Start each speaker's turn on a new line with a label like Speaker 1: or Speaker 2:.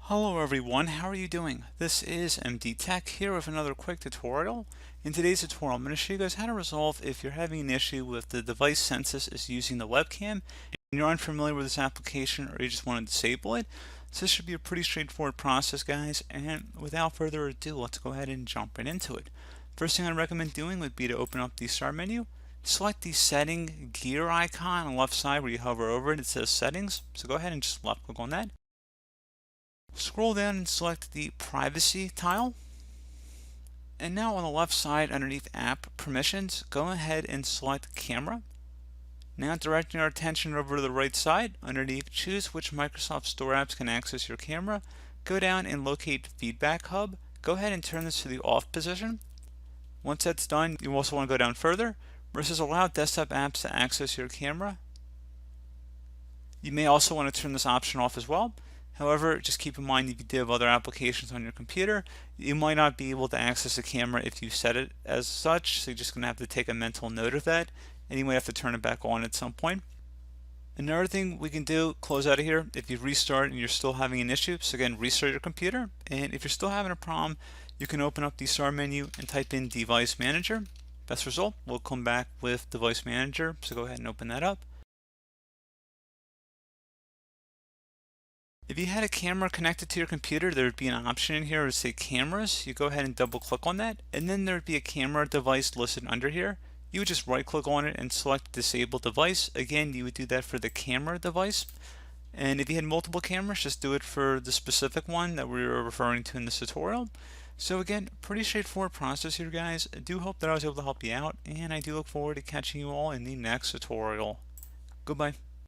Speaker 1: Hello everyone, how are you doing? This is MD Tech here with another quick tutorial. In today's tutorial, I'm going to show you guys how to resolve if you're having an issue with the device census is using the webcam and you're unfamiliar with this application or you just want to disable it. So this should be a pretty straightforward process, guys, and without further ado, let's go ahead and jump right into it. First thing I'd recommend doing would be to open up the start menu, select the setting gear icon on the left side where you hover over it. It says settings, so go ahead and just left click on that. Scroll down and select the privacy tile. And now on the left side underneath app permissions, go ahead and select camera. Now directing our attention over to the right side, underneath choose which Microsoft Store apps can access your camera. Go down and locate Feedback Hub. Go ahead and turn this to the off position. Once that's done, you also want to go down further where it says allow desktop apps to access your camera. You may also want to turn this option off as well. However, just keep in mind if you do have other applications on your computer, you might not be able to access the camera if you set it as such, so you're just going to have to take a mental note of that, and you might have to turn it back on at some point. Another thing we can do, close out of here, if you restart and you're still having an issue, so again, restart your computer, and if you're still having a problem, you can open up the start menu and type in Device Manager. Best result will come back with Device Manager, so go ahead and open that up. If you had a camera connected to your computer, there would be an option in here to say cameras. You go ahead and double click on that, and then there would be a camera device listed under here. You would just right click on it and select disable device. Again, you would do that for the camera device. And if you had multiple cameras, just do it for the specific one that we were referring to in this tutorial. So again, pretty straightforward process here, guys. I do hope that I was able to help you out, and I do look forward to catching you all in the next tutorial. Goodbye.